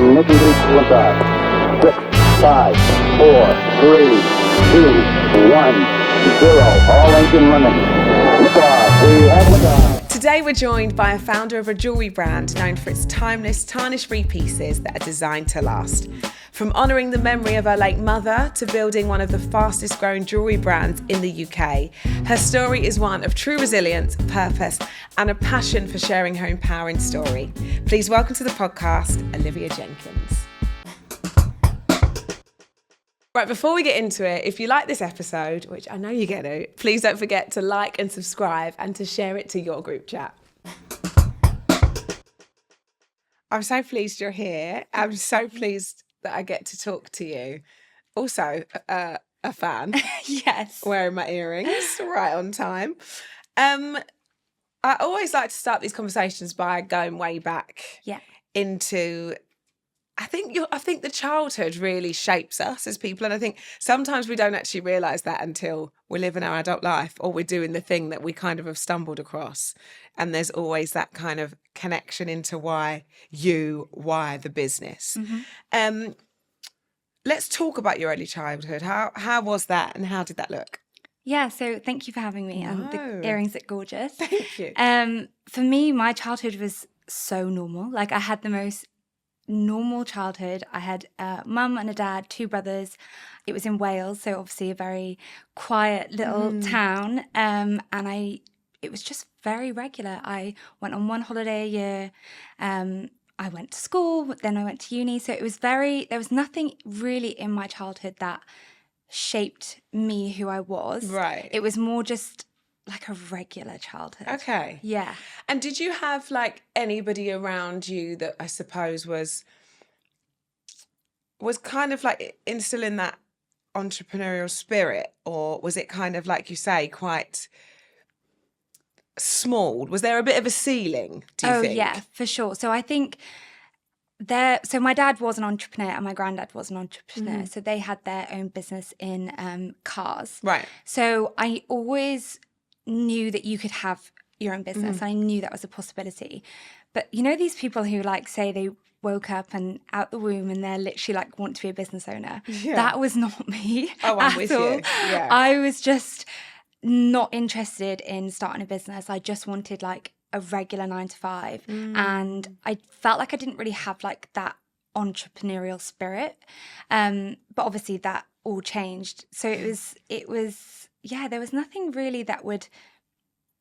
Ignition sequence on. 6, 5, 4, 3, 2, 1, 0. All engine running. Liftoff. We have liftoff. Today we're joined by a founder of a jewellery brand known for its timeless, tarnish-free pieces that are designed to last. From honouring the memory of her late mother to building one of the fastest growing jewellery brands in the UK, her story is one of true resilience, purpose and a passion for sharing her empowering story. Please welcome to the podcast, Olivia Jenkins. Right, before we get into it, if you like this episode, which I know you're going to, please don't forget to like and subscribe and to share it to your group chat. I'm so pleased you're here. I'm so pleased that I get to talk to you. Also, a fan. Yes. Wearing my earrings right on time. I always like to start these conversations by going way back into... I think the childhood really shapes us as people, and I think sometimes we don't actually realise that until we're living our adult life or we're doing the thing that we kind of have stumbled across. And there's always that kind of connection into why the business. Mm-hmm. Let's talk about your early childhood. How was that, and how did that look? Yeah, so thank you for having me. The earrings look gorgeous. Thank you. For me, my childhood was so normal. Like, I had the most normal childhood. I had a mum and a dad, 2 brothers. It was in Wales, so obviously a very quiet little town. It was just very regular. I went on one holiday a year. I went to school, then I went to uni. So it was there was nothing really in my childhood that shaped me who I was. Right. It was more just like a regular childhood. Okay. Yeah. And did you have like anybody around you that I suppose was kind of like instilling that entrepreneurial spirit, or was it kind of, like you say, quite small? Was there a bit of a ceiling, do you think? Oh, yeah, for sure. So I think so my dad was an entrepreneur and my granddad was an entrepreneur. So they had their own business in cars. Right. So I always knew that you could have your own business. I knew that was a possibility. But you know these people who like say they woke up and out the womb and they're literally like want to be a business owner? Yeah. That was not me. Oh, I'm with you. Yeah. I was just not interested in starting a business. I just wanted like a regular 9 to 5. And I felt like I didn't really have like that entrepreneurial spirit. But obviously that all changed. So it was there was nothing really that would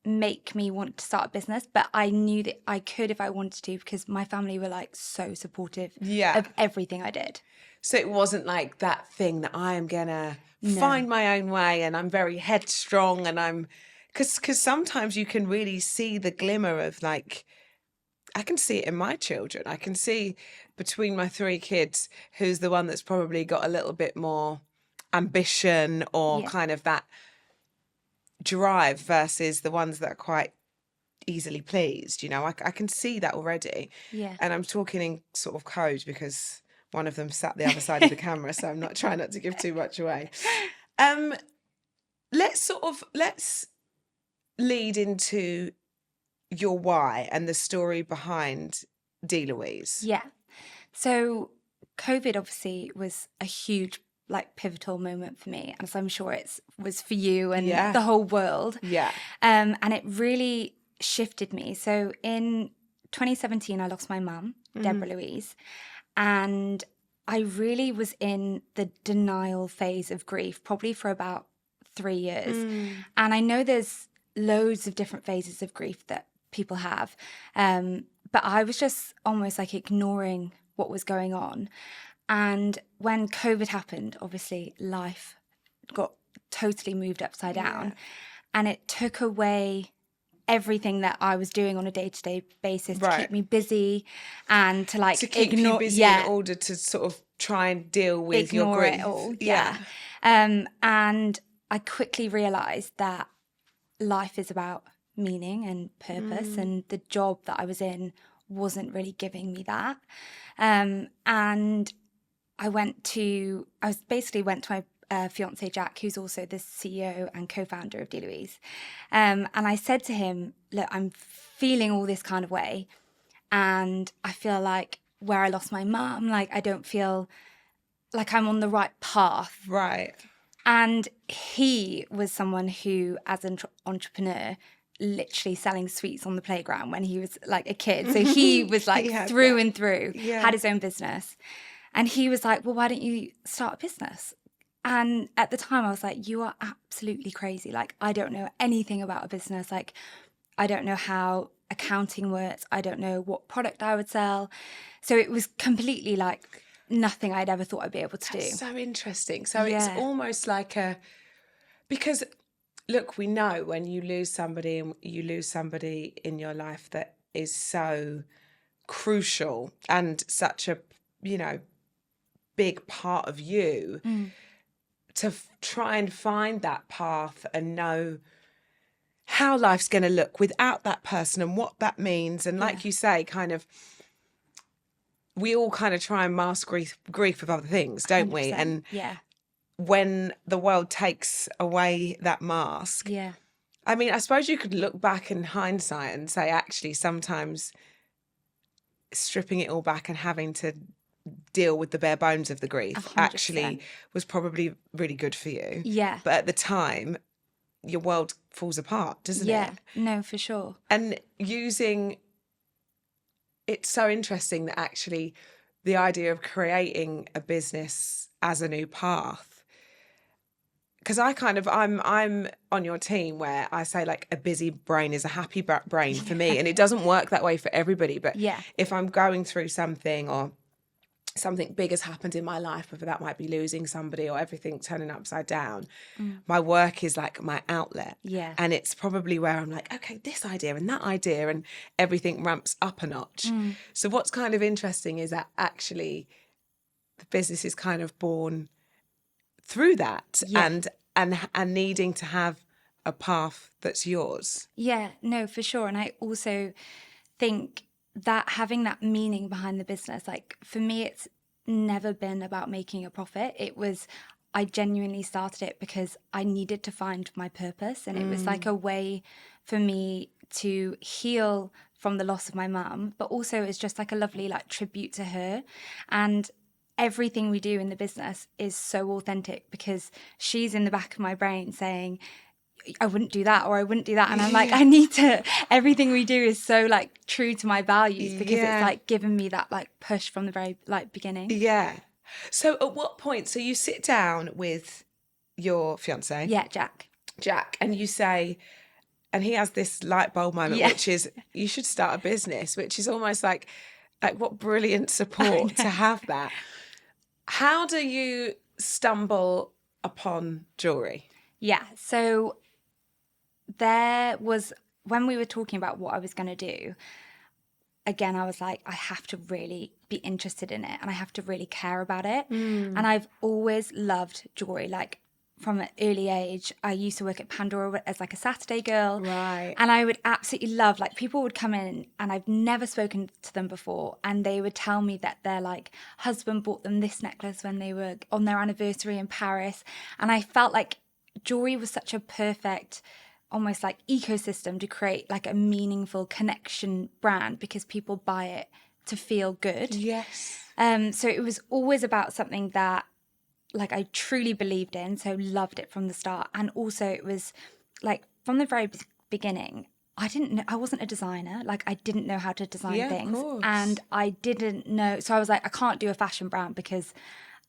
make me want to start a business, but I knew that I could if I wanted to, because my family were like so supportive of everything I did. So it wasn't like that thing that I am gonna find my own way and I'm very headstrong and I'm because sometimes you can really see the glimmer of like, I can see it in my children. I can see between my 3 kids who's the one that's probably got a little bit more ambition or kind of that drive versus the ones that are quite easily pleased. You know, I can see that already. Yeah. And I'm talking in sort of code because one of them sat the other side of the camera, so I'm not trying not to give too much away. Let's lead into your why and the story behind D.Louise. Yeah. So COVID obviously was a huge like pivotal moment for me, as I'm sure it was for you and the whole world. Yeah. And it really shifted me. So in 2017, I lost my mum, D.Louise, and I really was in the denial phase of grief, probably for about 3 years. And I know there's loads of different phases of grief that people have, but I was just almost like ignoring what was going on. And when COVID happened, obviously life got totally moved upside down, and it took away everything that I was doing on a day-to-day basis to keep me busy and to like keep you busy in order to sort of try and deal with your grief. It all. And I quickly realised that life is about meaning and purpose, and the job that I was in wasn't really giving me that. And I went to my fiance Jack, who's also the CEO and co-founder of D.Louise. And I said to him, look, I'm feeling all this kind of way, and I feel like where I lost my mum. Like, I don't feel like I'm on the right path. Right. And he was someone who, as an entrepreneur, literally selling sweets on the playground when he was like a kid. So he was like through and through, had his own business. And he was like, well, why don't you start a business? And at the time I was like, you are absolutely crazy. Like, I don't know anything about a business. Like, I don't know how accounting works. I don't know what product I would sell. So it was completely like nothing I'd ever thought I'd be able to do. That's so interesting. So it's almost like because look, we know when you lose somebody in your life that is so crucial and such a, big part of you, to try and find that path and know how life's going to look without that person and what that means. And like you say, kind of, we all kind of try and mask grief with other things, don't we? And when the world takes away that mask, I mean, I suppose you could look back in hindsight and say, actually, sometimes stripping it all back and having to deal with the bare bones of the grief 100%. Actually was probably really good for you. Yeah. But at the time, your world falls apart, doesn't it? Yeah, no, for sure. And it's so interesting that actually the idea of creating a business as a new path, because I'm on your team where I say like a busy brain is a happy brain for me, and it doesn't work that way for everybody. But if I'm going through something or something big has happened in my life, whether that might be losing somebody or everything turning upside down, my work is like my outlet. Yeah. And it's probably where I'm like, okay, this idea and that idea, and everything ramps up a notch. So what's kind of interesting is that actually the business is kind of born through that and needing to have a path that's yours. Yeah, no, for sure. And I also think that having that meaning behind the business, like for me, it's never been about making a profit. I genuinely started it because I needed to find my purpose. And it was like a way for me to heal from the loss of my mum, but also it's just like a lovely like tribute to her. And everything we do in the business is so authentic because she's in the back of my brain saying, I wouldn't do that or I wouldn't do that. And I'm like, I need to, everything we do is so like true to my values because it's like given me that like push from the very like beginning. Yeah. So at what point, so you sit down with your fiance? Yeah, Jack. And you say, and he has this light bulb moment, which is you should start a business, which is almost like what brilliant support to have that. How do you stumble upon jewellery? Yeah. So there was, when we were talking about what I was going to do, again, I was like, I have to really be interested in it and I have to really care about it. And I've always loved jewellery. Like from an early age, I used to work at Pandora as like a Saturday girl. Right. And I would absolutely love, like people would come in and I've never spoken to them before. And they would tell me that their like husband bought them this necklace when they were on their anniversary in Paris. And I felt like jewellery was such a perfect almost like ecosystem to create like a meaningful connection brand because people buy it to feel good. Yes. So it was always about something that like I truly believed in, so loved it from the start. And also it was like from the very beginning, I wasn't a designer. Like I didn't know how to design things. Of course. And I didn't know. So I was like, I can't do a fashion brand because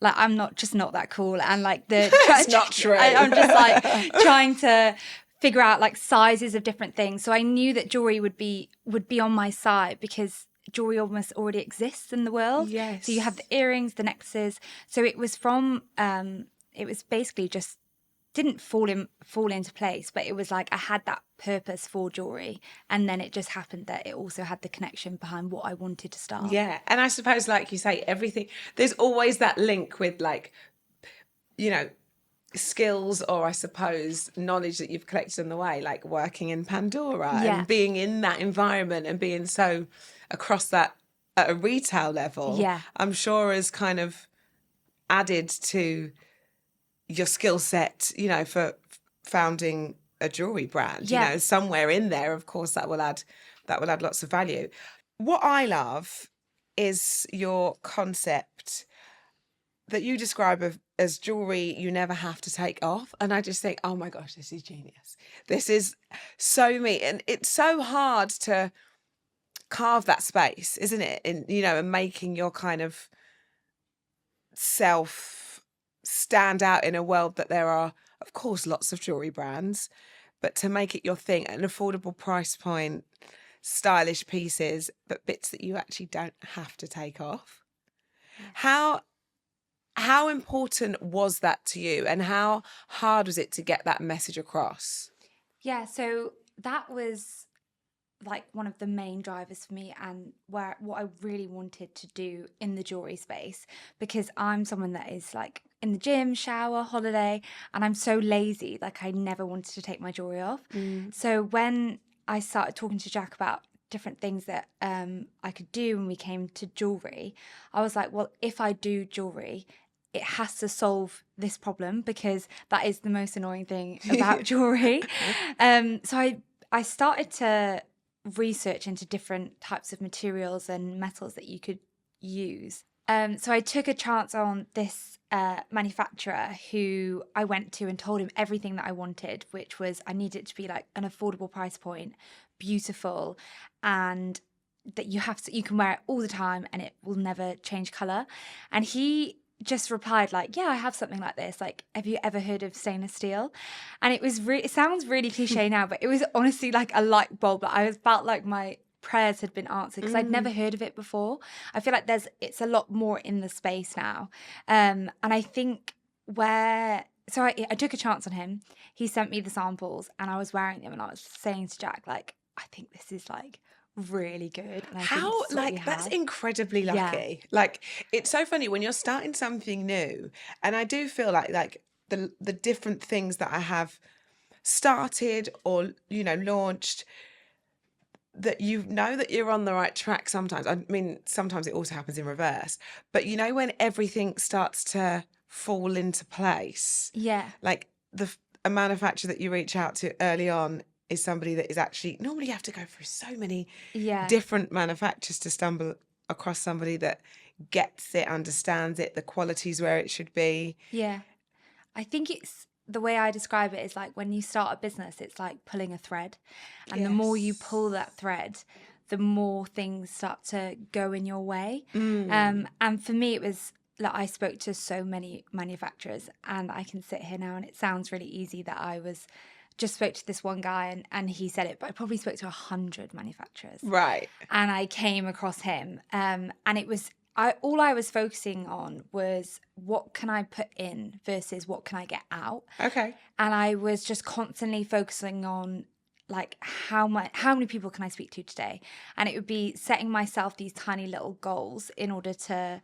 like I'm not that cool. And like it's not true. I'm just like trying to figure out like sizes of different things. So I knew that jewelry would be on my side because jewelry almost already exists in the world. Yes. So you have the earrings, the necklaces. So it was it was basically just didn't fall into place, but it was like I had that purpose for jewelry, and then it just happened that it also had the connection behind what I wanted to start. Yeah, and I suppose, like you say, everything. There's always that link with like, skills or I suppose knowledge that you've collected on the way, like working in Pandora and being in that environment and being so across that at a retail level. Yeah, I'm sure has kind of added to your skill set, for founding a jewelry brand. Somewhere in there, of course, that will add lots of value. What I love is your concept that you describe as jewellery you never have to take off. And I just think, oh my gosh, this is genius. This is so me. And it's so hard to carve that space, isn't it? In, and making your kind of self stand out in a world that there are, of course, lots of jewellery brands, but to make it your thing at an affordable price point, stylish pieces, but bits that you actually don't have to take off. Yes. How important was that to you, and how hard was it to get that message across? Yeah, so that was like one of the main drivers for me, and what I really wanted to do in the jewelry space, because I'm someone that is like in the gym, shower, holiday, and I'm so lazy, like I never wanted to take my jewelry off. So when I started talking to Jack about different things that I could do when we came to jewelry, I was like, well, if I do jewelry, it has to solve this problem, because that is the most annoying thing about jewelry. So I started to research into different types of materials and metals that you could use. So I took a chance on this manufacturer who I went to and told him everything that I wanted, which was I needed it to be like an affordable price point, beautiful, and that you can wear it all the time and it will never change color. And he just replied like, yeah, I have something like this. Like, have you ever heard of stainless steel? And it sounds really cliche now, but it was honestly like a light bulb. I felt like my prayers had been answered, because I'd never heard of it before. I feel like it's a lot more in the space now. And I think I took a chance on him. He sent me the samples and I was wearing them, and I was saying to Jack, like, I think this is like really good. And how, like, that's incredibly lucky. Yeah. Like, it's so funny when you're starting something new, and I do feel like the different things that I have started or launched, that that you're on the right track sometimes. I mean, sometimes it also happens in reverse, but when everything starts to fall into place. Yeah. Like a manufacturer that you reach out to early on is somebody that is actually, normally you have to go through so many different manufacturers to stumble across somebody that gets it, understands it, the quality's where it should be. Yeah. I think it's, the way I describe it is like when you start a business, it's like pulling a thread. And the more you pull that thread, the more things start to go in your way. And for me, it was like I spoke to so many manufacturers, and I can sit here now and it sounds really easy that I just spoke to this one guy and he said it, but I probably spoke to 100 manufacturers. Right. And I came across him. And it was, all I was focusing on was what can I put in versus what can I get out. Okay. And I was just constantly focusing on like how many people can I speak to today? And it would be setting myself these tiny little goals in order to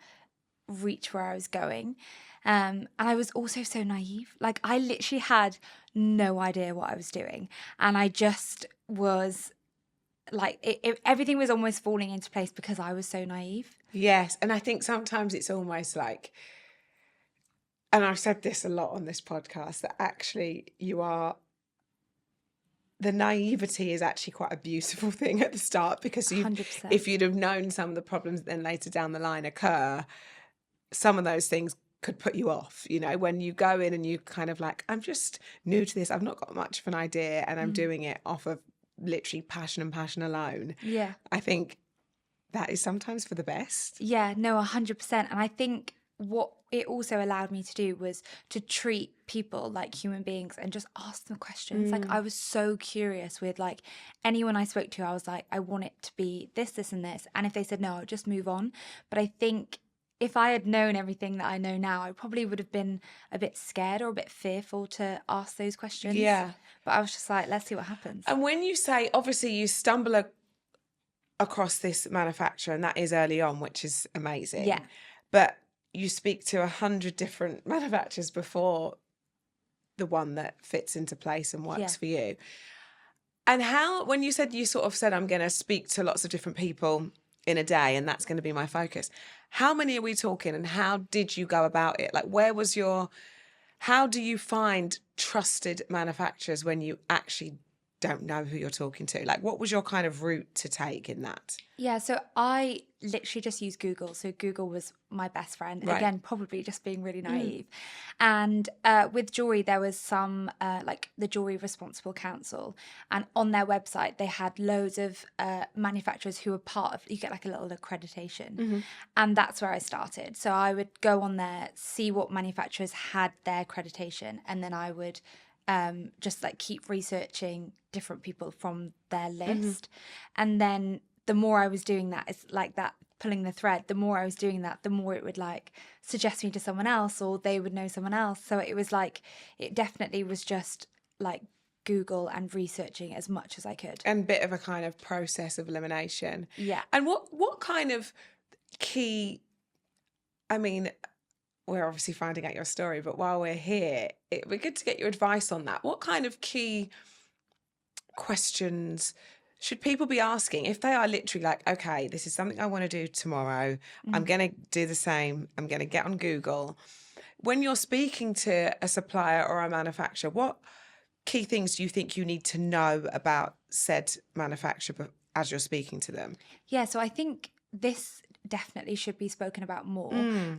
reach where I was going. And I was also so naive. Like I literally had no idea what I was doing. And I just was like, everything was almost falling into place because I was so naive. Yes. And I think sometimes it's almost like, and I've said this a lot on this podcast, that actually the naivety is actually quite a beautiful thing at the start, because if you'd have known some of the problems that then later down the line occur, some of those things could put you off, when you go in and you kind of like, I'm just new to this, I've not got much of an idea, and I'm doing it off of literally passion and passion alone. Yeah. I think that is sometimes for the best. Yeah, no, 100%. And I think what it also allowed me to do was to treat people like human beings and just ask them questions. Like I was so curious with like anyone I spoke to, I was like, I want it to be this, this, and this. And if they said no, I'd just move on. But I think if I had known everything that I know now, I probably would have been a bit scared or a bit fearful to ask those questions. Yeah. But I was just like, let's see what happens. And when you say, obviously you stumble across this manufacturer, and that is early on, which is amazing. Yeah. But you speak to 100 different manufacturers before the one that fits into place and works for you. And when you said, I'm going to speak to lots of different people in a day and that's going to be my focus, how many are we talking, and how did you go about it? Like, how do you find trusted manufacturers when you actually don't know who you're talking to? Like, what was your kind of route to take in that? Yeah, so I literally just used Google. So Google was my best friend. Right. Again, probably just being really naive. And with jewelry, there was some like the Jewellery Responsible Council. And on their website, they had loads of manufacturers who were part of, you get like a little accreditation. And that's where I started. So I would go on there, see what manufacturers had their accreditation. And then I would just like keep researching different people from their list. And then the more I was doing that, it's like that pulling the thread, the more I was doing that, the more it would like suggest me to someone else, or they would know someone else. So it was like, it definitely was just like Google and researching as much as I could. And a bit of a kind of process of elimination. Yeah. And what kind of key, I mean, we're obviously finding out your story, but while we're here, it would be good to get your advice on that. What kind of key questions should people be asking if they are literally like, okay, this is something I want to do tomorrow. I'm going to do the same. I'm going to get on Google. When you're speaking to a supplier or a manufacturer, what key things do you think you need to know about said manufacturer as you're speaking to them? Yeah, so I think this definitely should be spoken about more.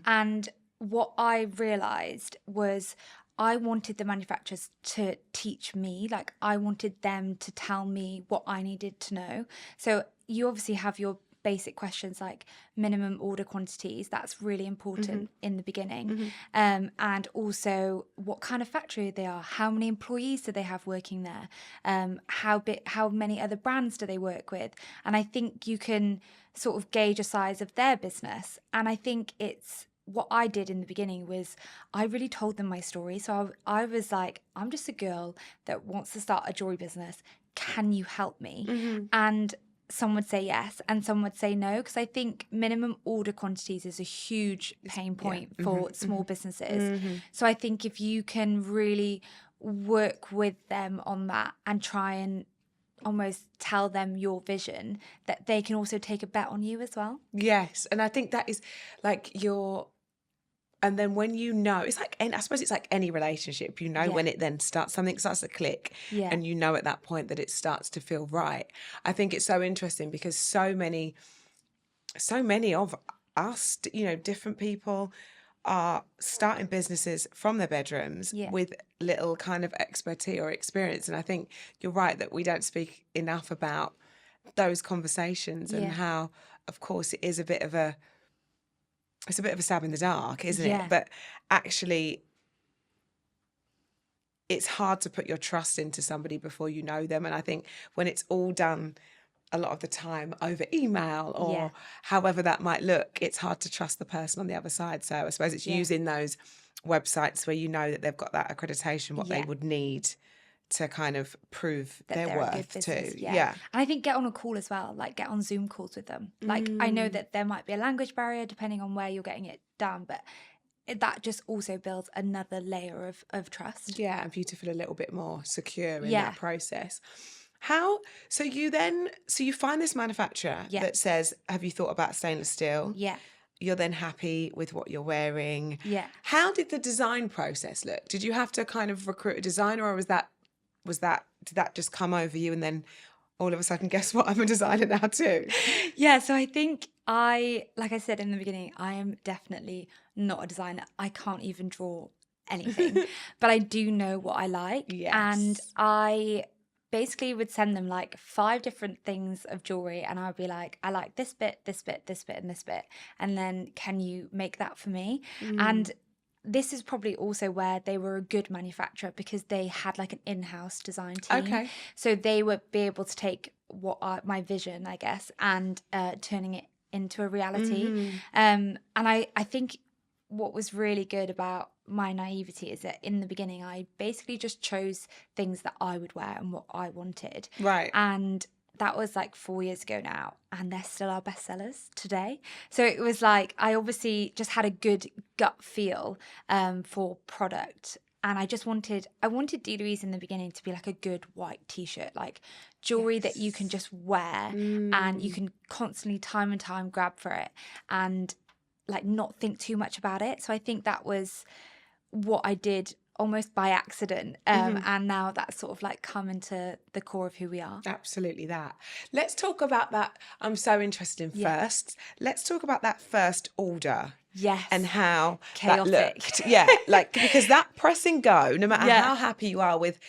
And what I realised was I wanted the manufacturers to teach me, like I wanted them to tell me what I needed to know. So you obviously have your basic questions like minimum order quantities. That's really important in the beginning. And also what kind of factory they are, how many employees do they have working there, how many other brands do they work with. And I think you can sort of gauge a size of their business. And I think it's, what I did in the beginning was I really told them my story. So I was like, I'm just a girl that wants to start a jewelry business. Can you help me? And some would say yes and some would say no, because I think minimum order quantities is a huge pain point for small businesses. So I think if you can really work with them on that and try and almost tell them your vision, that they can also take a bet on you as well. Yes. And I think that is like and then when you know, it's like, I suppose it's like any relationship, you know, when it then something starts to click and you know at that point that it starts to feel right. I think it's so interesting because so many of us, you know, different people are starting businesses from their bedrooms with little kind of expertise or experience. And I think you're right that we don't speak enough about those conversations and how, of course, it's a bit of a stab in the dark, isn't it? But actually, it's hard to put your trust into somebody before you know them. And I think when it's all done a lot of the time over email or however that might look, it's hard to trust the person on the other side. So I suppose it's using those websites where you know that they've got that accreditation, what they would need to kind of prove that their worth too. Yeah. And I think get on a call as well, like get on Zoom calls with them. Like I know that there might be a language barrier depending on where you're getting it done, but that just also builds another layer of trust. Yeah, and for you to feel a little bit more secure in that process. So you find this manufacturer that says, have you thought about stainless steel? Yeah. You're then happy with what you're wearing. Yeah. How did the design process look? Did you have to kind of recruit a designer, or did that just come over you and then all of a sudden, guess what? I'm a designer now too. Yeah, so I think like I said in the beginning, I am definitely not a designer. I can't even draw anything, but I do know what I like. Yes. And I basically would send them like 5 different things of jewelry, and I would be like, I like this bit, this bit, this bit, and this bit. And then can you make that for me? And this is probably also where they were a good manufacturer, because they had like an in-house design team. Okay. So they would be able to take my vision, I guess, and turning it into a reality. And I think what was really good about my naivety is that in the beginning, I basically just chose things that I would wear and what I wanted. Right. And that was like 4 years ago now, and they're still our best sellers today. So it was like, I obviously just had a good gut feel for product. And I wanted D.Louise in the beginning to be like a good white t-shirt, like jewelry that you can just wear and you can constantly time and time grab for it and like not think too much about it. So I think that was what I did almost by accident. And now that's sort of like come into the core of who we are. Absolutely that. Let's talk about that. I'm so interested in first. Let's talk about that first order. Yes. And how chaotic. That looked. Yeah, like, because that press and go, no matter how happy you are with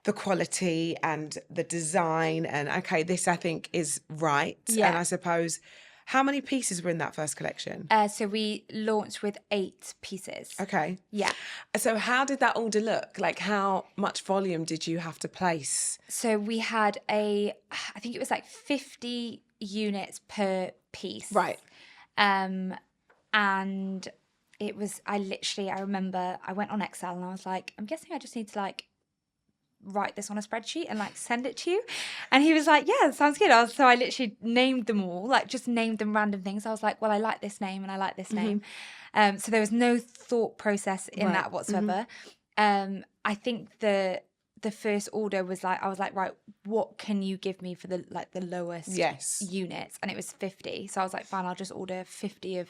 the quality and the design and, okay, this I think is right. Yeah. And I suppose, how many pieces were in that first collection? So we launched with 8 pieces. Okay. Yeah. So how did that order look? Like, how much volume did you have to place? So we had I think it was like 50 units per piece. Right. And it was, I remember I went on Excel and I was like, I'm guessing I just need to like write this on a spreadsheet and like send it to you. And he was like, yeah, that sounds good. So I literally named them all, like just named them random things. I was like, well, I like this name and I like this name. So there was no thought process in that whatsoever. I think the first order was like, I was like, right, what can you give me for the lowest units? And it was 50. So I was like, fine, I'll just order 50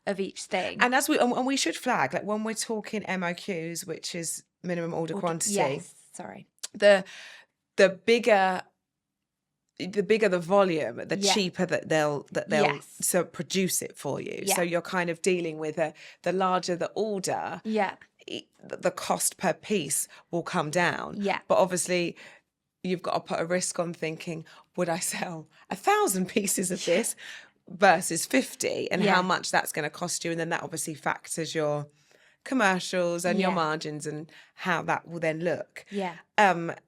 of each thing. And we should flag, like, when we're talking MOQs, which is minimum order quantity. Yes, sorry. The bigger the volume, the cheaper that they'll so produce it for you. So you're kind of dealing with the larger the order. Yeah. The cost per piece will come down. Yeah. But obviously you've got to put a risk on thinking, would I sell 1,000 pieces of this versus 50, and how much that's going to cost you? And then that obviously factors your commercials and your margins and how that will then look. Yeah. But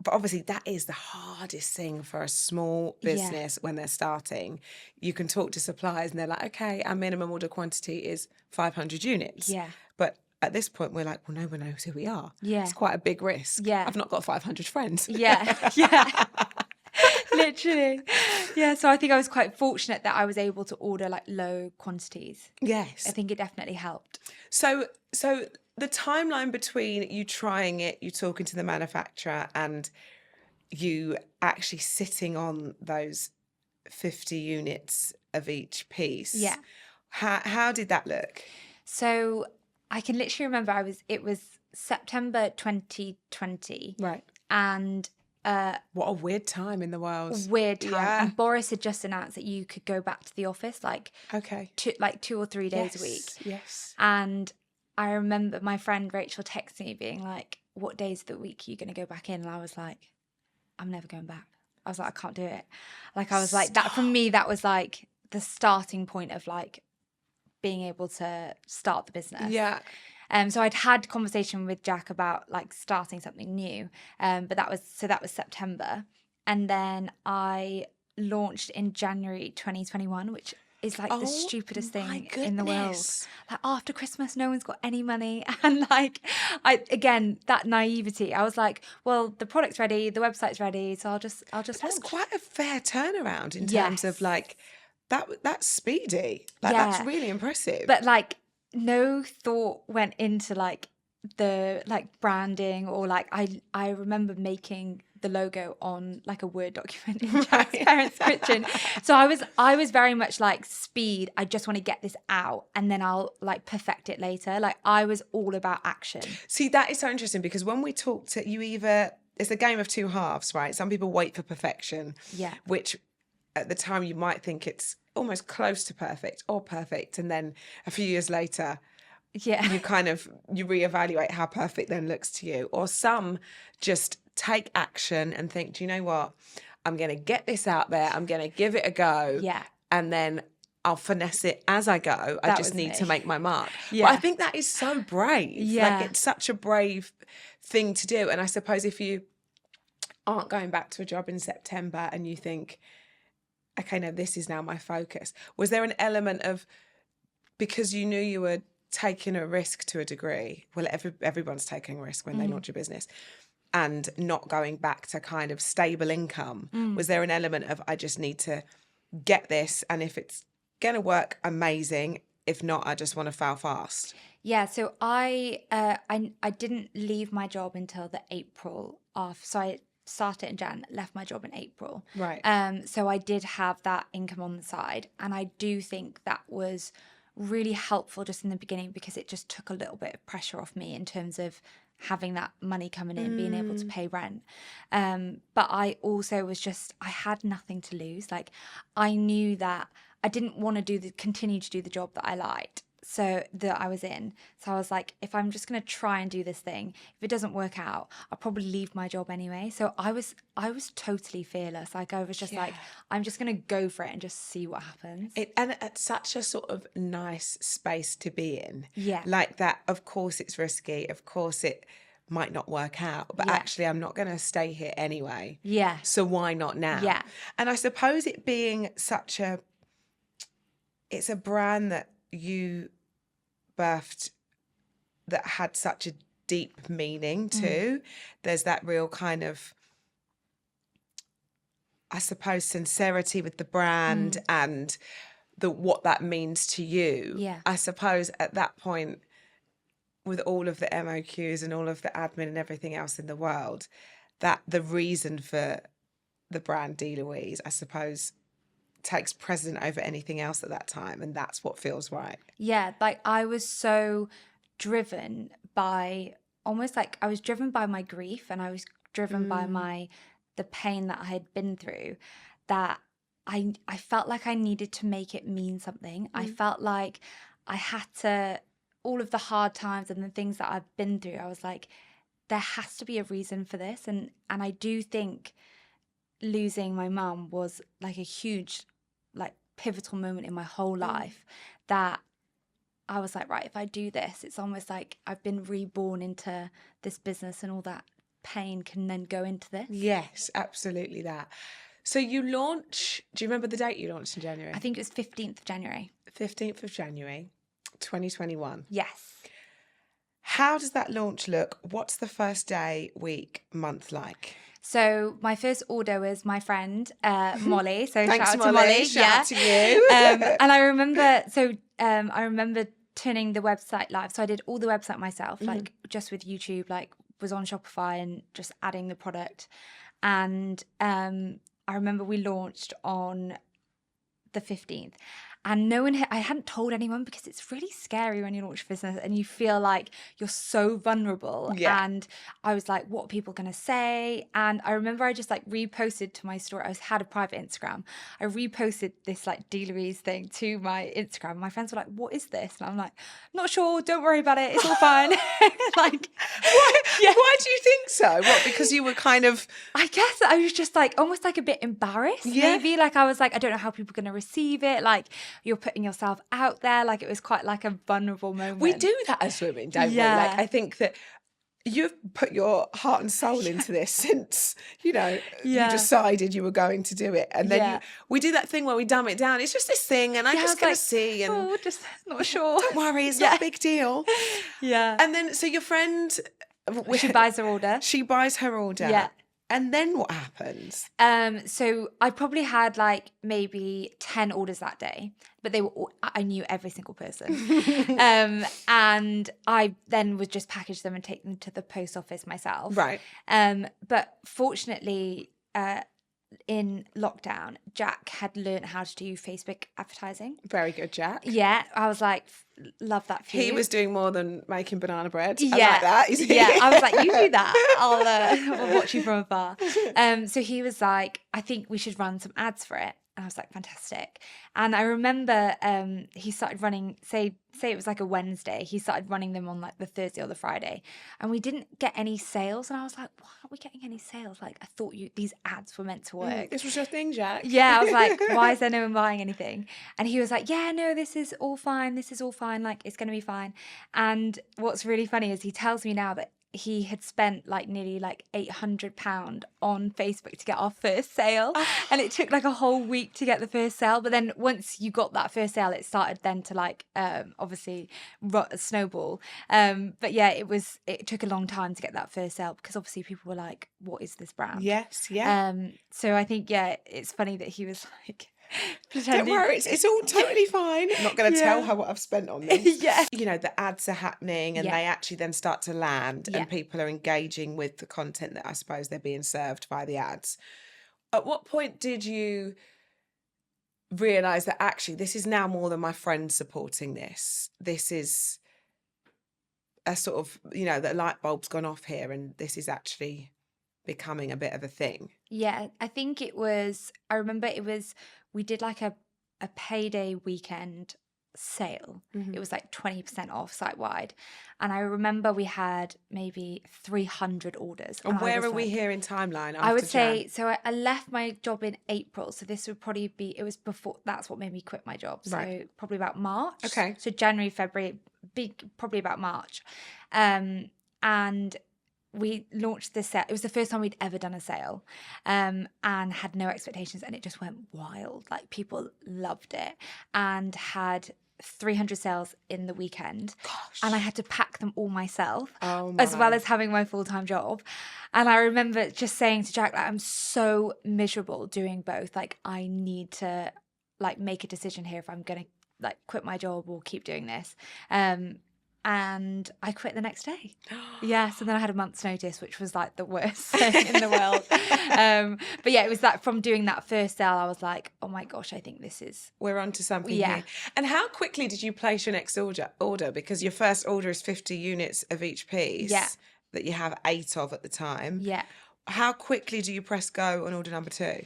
obviously that is the hardest thing for a small business when they're starting. You can talk to suppliers and they're like, okay, our minimum order quantity is 500 units. Yeah. But at this point, we're like, well, no one knows who we are. Yeah. It's quite a big risk. Yeah. I've not got 500 friends. Yeah. Yeah. Literally. Yeah. So I think I was quite fortunate that I was able to order like low quantities. Yes. I think it definitely helped. So the timeline between you trying it, you talking to the manufacturer, and you actually sitting on those 50 units of each piece. Yeah. How did that look? So I can literally remember it was September 2020. Right. And what a weird time in the world. Weird time. Yeah. And Boris had just announced that you could go back to the office like 2 or 3 days a week. Yes. And I remember my friend Rachel texting me being like, what days of the week are you going to go back in? And I was like, I'm never going back. I was like, I can't do it. Like, I was like, that for me, that was like the starting point of like being able to start the business. Yeah. So I'd had conversation with Jack about like starting something new. But that was September. And then I launched in January 2021, which is like the stupidest thing in the world. Like, after Christmas, no one's got any money. And like, that naivety, I was like, well, the product's ready, the website's ready. So I'll just That's launch. quite a fair turnaround in terms of like, that's speedy. Like, that's really impressive. But like, no thought went into like the like branding, or like I remember making the logo on like a Word document in Jack's parents' kitchen. So I was very much like, speed. I just want to get this out and then I'll like perfect it later. Like, I was all about action. See, that is so interesting, because when we talk to you, it's a game of two halves, right? Some people wait for perfection, which at the time you might think it's almost close to perfect or perfect, and then a few years later you reevaluate how perfect then looks to you. Or some just take action and think, do you know what, I'm going to get this out there, I'm going to give it a go, and then I'll finesse it as I go. I just need to make my mark. But I think that is so brave. Like, it's such a brave thing to do. And I suppose if you aren't going back to a job in September and you think, okay, no, this is now my focus. Was there an element of, because you knew you were taking a risk to a degree, well, everyone's taking a risk when they launch a business, and not going back to kind of stable income, was there an element of, I just need to get this, and if it's going to work, amazing. If not, I just want to fail fast? Yeah, so I didn't leave my job until the April off. So I started in Jan, left my job in April. Right. So I did have that income on the side, and I do think that was really helpful just in the beginning, because it just took a little bit of pressure off me in terms of having that money coming in, being able to pay rent. But I also was just, I had nothing to lose. Like, I knew that I didn't want to continue to do the job that I liked, so that I was in. So I was like, if I'm just going to try and do this thing, if it doesn't work out, I'll probably leave my job anyway. So I was totally fearless. Like, I was just like, I'm just going to go for it and just see what happens. And it's such a sort of nice space to be in. Yeah. Like that, of course it's risky. Of course it might not work out, but actually I'm not going to stay here anyway. Yeah. So why not now? Yeah. And I suppose it being it's a brand that you birthed that had such a deep meaning too. There's that real kind of, I suppose, sincerity with the brand and what that means to you. Yeah. I suppose at that point, with all of the MOQs and all of the admin and everything else in the world, that the reason for the brand D.Louise, I suppose, takes precedent over anything else at that time, and that's what feels right. Yeah, like I was so driven by, almost like I was driven by my grief, and I was driven by the pain that I had been through, that I felt like I needed to make it mean something. I felt like I had to, all of the hard times and the things that I've been through, I was like, there has to be a reason for this. And I do think losing my mum was like a huge, like, pivotal moment in my whole life, that I was like, right, if I do this, it's almost like I've been reborn into this business, and all that pain can then go into this. Yes, absolutely that. So you launch, do you remember the date you launched in January? I think it was 15th of January. 15th of January, 2021. Yes. How does that launch look? What's the first day, week, month like? So my first order was my friend, Molly. So Thanks, shout out to Molly. Shout out to you. And I remember turning the website live. So I did all the website myself, like just with YouTube, like was on Shopify and just adding the product. And I remember we launched on the 15th. And I hadn't told anyone, because it's really scary when you launch a business and you feel like you're so vulnerable. Yeah. And I was like, what are people going to say? And I remember I just like reposted to my story. I had a private Instagram. I reposted this like D.Louise thing to my Instagram. My friends were like, what is this? And I'm like, not sure. Don't worry about it. It's all fine. Like, why do you think so? What, because you were kind of... I guess I was just like, almost like a bit embarrassed. Yeah. Maybe like I was like, I don't know how people are going to receive it. Like, you're putting yourself out there. Like, it was quite like a vulnerable moment. We do that as women, don't we? Like, I think that you've put your heart and soul into this since, you decided you were going to do it. And then we do that thing where we dumb it down. It's just this thing, and I'm just going to see. And just not sure. Don't worry, it's not a big deal. Yeah. And then, so your friend... She buys her order. She buys her order. Yeah. And then what happens? So I probably had like maybe 10 orders that day, but they were I knew every single person. And I then would just package them and take them to the post office myself. Right. But fortunately, in lockdown, Jack had learned how to do Facebook advertising. Very good, Jack. Yeah, I was like, love that for you. He was doing more than making banana bread. Yeah. I like that. Yeah, I was like, you do that. I'll watch you from afar. So he was like, I think we should run some ads for it. And I was like, fantastic. And I remember he started running, say it was like a Wednesday, he started running them on like the Thursday or the Friday. And we didn't get any sales. And I was like, why aren't we getting any sales? Like, I thought these ads were meant to work. This was your thing, Jack. Yeah, I was like, why is there no one buying anything? And he was like, yeah, no, this is all fine. This is all fine. Like, it's going to be fine. And what's really funny is he tells me now that he had spent like nearly like £800 on Facebook to get our first sale. And it took like a whole week to get the first sale. But then once you got that first sale, it started then to like obviously snowball. But yeah, it took a long time to get that first sale, because obviously people were like, what is this brand? Yes, yeah. So I think, yeah, it's funny that he was like... Pretending. Don't worry, it's all totally fine. I'm not going to tell her what I've spent on this. Yeah. You know, the ads are happening, and they actually then start to land, and people are engaging with the content that I suppose they're being served by the ads. At what point did you realised that actually this is now more than my friends supporting this. This is a sort of, you know, the light bulb's gone off here and this is actually becoming a bit of a thing. Yeah, I think I remember we did like a payday weekend sale. It was like 20% off site wide. And I remember we had maybe 300 orders. And where are we here in timeline? I would say, so I left my job in April. So this would probably be, it was before, that's what made me quit my job. So probably about March. Okay. So January, February, probably about March. And we launched this sale. It was the first time we'd ever done a sale, and had no expectations, and it just went wild. Like, people loved it, and had 300 sales in the weekend. Gosh. And I had to pack them all myself, as well as having my full-time job. And I remember just saying to Jack, like, I'm so miserable doing both. Like, I need to like make a decision here if I'm gonna like quit my job or keep doing this. And I quit the next day. Yeah, so then I had a month's notice, which was like the worst thing in the world. But yeah, it was that from doing that first sale, I was like, oh my gosh, I think this is... We're onto something here. And how quickly did you place your next order? Because your first order is 50 units of each piece that you have 8 of at the time. Yeah. How quickly do you press go on order number 2?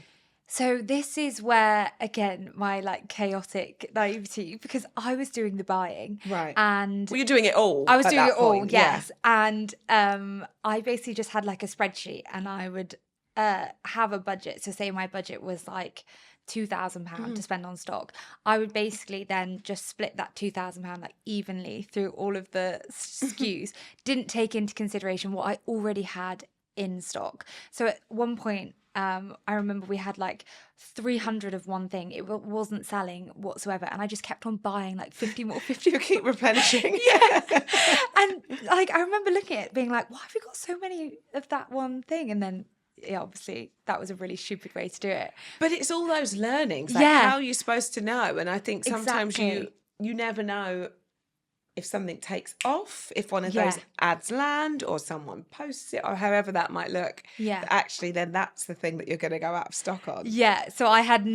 So this is where, again, my like chaotic naivety, because I was doing the buying. Right. And well, you're doing it all. I was doing it all, point. yes. Yeah. And I basically just had like a spreadsheet, and I would have a budget. So say my budget was like £2,000 to spend on stock. I would basically then just split that £2,000 like evenly through all of the SKUs. Didn't take into consideration what I already had in stock. So at one point, I remember we had like 300 of one thing. It wasn't selling whatsoever. And I just kept on buying like 50 more, 50 You keep replenishing. Yeah. And like, I remember looking at it being like, why have we got so many of that one thing? And then, yeah, obviously that was a really stupid way to do it. But it's all those learnings. Like, how are you supposed to know? And I think sometimes you never know if something takes off, if one of those ads land or someone posts it or however that might look. Yeah. Actually, then that's the thing that you're going to go out of stock on. Yeah. So I had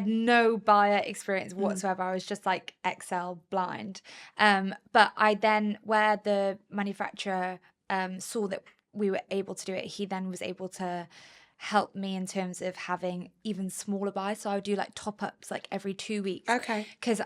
no buyer experience whatsoever. I was just like Excel blind. But I then, where the manufacturer saw that we were able to do it, he then was able to help me in terms of having even smaller buys. So I would do like top-ups like every 2 weeks. Okay. Because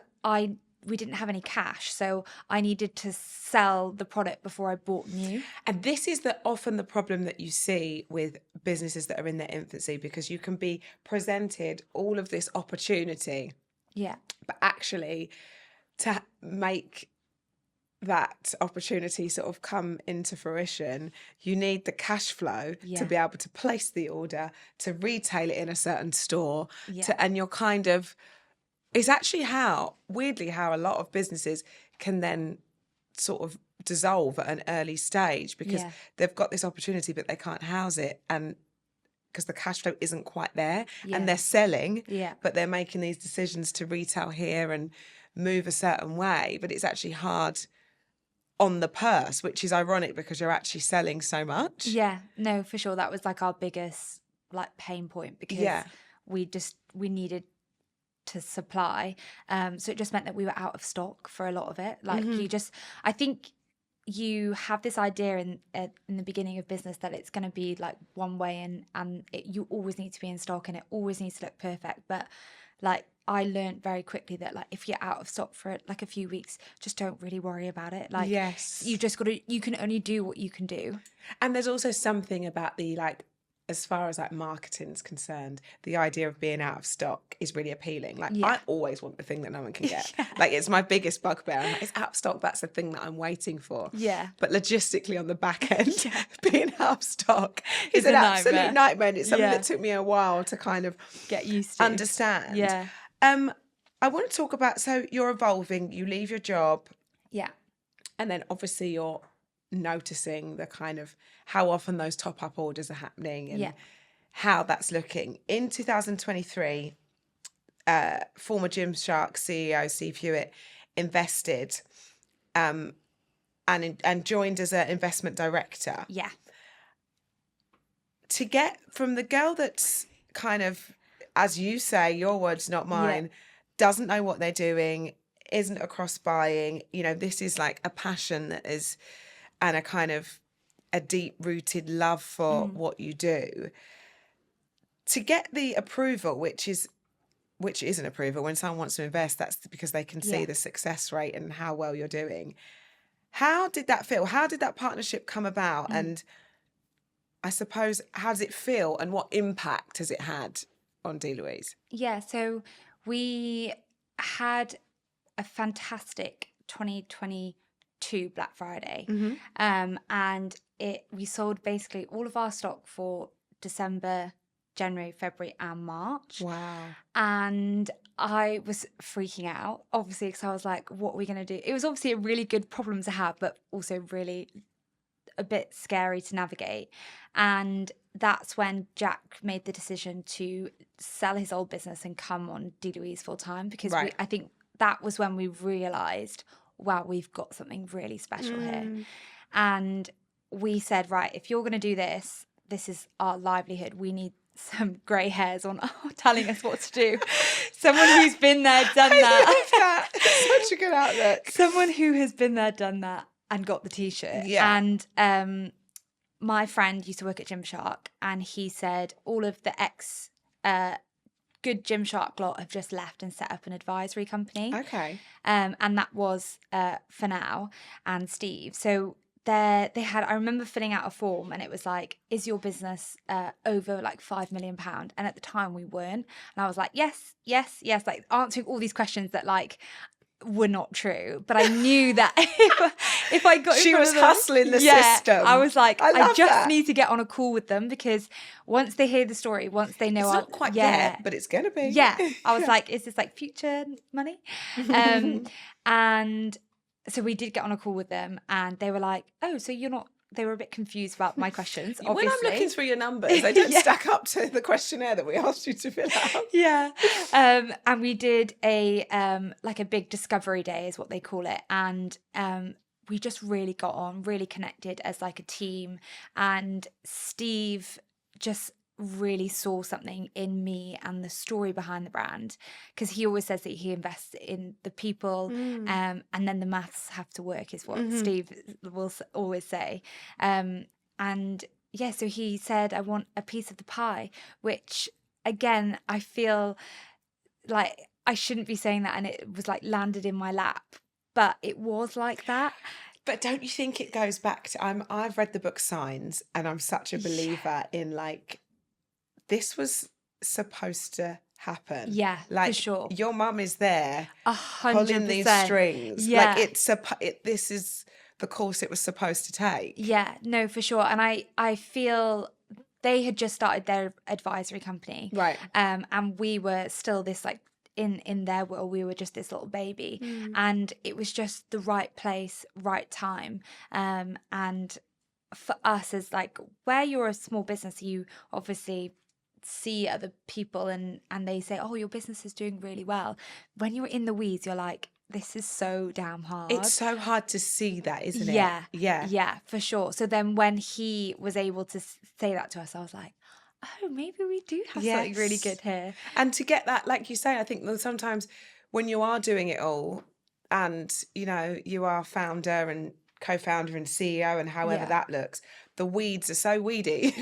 we didn't have any cash, so I needed to sell the product before I bought new. And this is often the problem that you see with businesses that are in their infancy, because you can be presented all of this opportunity. Yeah. But actually, to make that opportunity sort of come into fruition, you need the cash flow to be able to place the order, to retail it in a certain store, and you're kind of... It's actually weirdly how a lot of businesses can then sort of dissolve at an early stage, because they've got this opportunity but they can't house it, and because the cash flow isn't quite there, and they're selling, but they're making these decisions to retail here and move a certain way, but it's actually hard on the purse, which is ironic because you're actually selling so much. Yeah, no, for sure. That was like our biggest like pain point, because we needed to supply, so it just meant that we were out of stock for a lot of it. Like I think you have this idea in the beginning of business that it's going to be like one way, and you always need to be in stock and it always needs to look perfect. But like, I learned very quickly that like, if you're out of stock for like a few weeks, just don't really worry about it. Like, you just you can only do what you can do. And there's also something about the like, as far as like marketing's concerned, the idea of being out of stock is really appealing. Like, I always want the thing that no one can get. Like, it's my biggest bugbear. I'm like, it's out of stock. That's the thing that I'm waiting for. Yeah. But logistically on the back end, being out of stock is an absolute nightmare. And it's something that took me a while to kind of get used to, understand. Yeah. I want to talk about, so you're evolving, you leave your job. Yeah. And then obviously you're noticing the kind of how often those top-up orders are happening and how that's looking. In 2023, former Gymshark CEO Steve Hewitt invested and joined as an investment director. Yeah. To get from the girl that's kind of, as you say, your words, not mine, doesn't know what they're doing, isn't across buying, you know, this is like a passion that is, and a kind of a deep rooted love for what you do, to get the approval, which is an approval when someone wants to invest, that's because they can see the success rate and how well you're doing. How did that feel? How did that partnership come about? And I suppose, how does it feel and what impact has it had on D.Louise? Yeah, so we had a fantastic 2022 Black Friday. And we sold basically all of our stock for December, January, February and March. Wow. And I was freaking out, obviously, because I was like, what are we going to do? It was obviously a really good problem to have, but also really a bit scary to navigate. And that's when Jack made the decision to sell his old business and come on D.Louise full time, because I think that was when we realised, wow, we've got something really special here. And we said, right, if you're going to do this, this is our livelihood. We need some grey hairs on telling us what to do. Someone who's been there, done that. I love that. It's such a good outlook. Someone who has been there, done that, and got the t-shirt. Yeah. And my friend used to work at Gymshark, and he said all of the good Gymshark lot have just left and set up an advisory company. Okay. And that was for now and Steve. So they had, I remember filling out a form and it was like, is your business over like £5 million? And at the time we weren't. And I was like, yes, like answering all these questions that like were not true. But I knew that if I got she was hustling the system. I was like, I just that. need to get on a call with them, because once they hear the story, once they know it's not quite yet, but it's going to be. Yeah. I was like, is this like future money? And so we did get on a call with them, and they were like, oh, so you're not, they were a bit confused about my questions, obviously. When I'm looking through your numbers, they don't stack up to the questionnaire that we asked you to fill out. Yeah. And we did a big discovery day is what they call it. And we just really got on, really connected as like a team. And Steve just really saw something in me and the story behind the brand, because he always says that he invests in the people, and then the maths have to work, is what Steve will always say. And yeah, so he said, I want a piece of the pie, which again, I feel like I shouldn't be saying that, and it was like landed in my lap, but it was like that. But don't you think it goes back to, I've read the book Signs, and I'm such a believer in like, this was supposed to happen. Yeah, like, for sure. Your mum is there 100%. pulling these strings. Yeah. Like this is the course it was supposed to take. Yeah, no, for sure. And I feel they had just started their advisory company. Right. And we were still this like, in their world, we were just this little baby. And it was just the right place, right time. And for us, as like, where you're a small business, you obviously see other people and they say, oh, your business is doing really well. When you're in the weeds, you're like, this is so damn hard. It's so hard to see that, isn't it? Yeah, for sure. So then when he was able to say that to us, I was like, oh, maybe we do have something really good here. And to get that, like you say, I think that sometimes when you are doing it all, and you know, you are founder and co-founder and CEO and however that looks, the weeds are so weedy.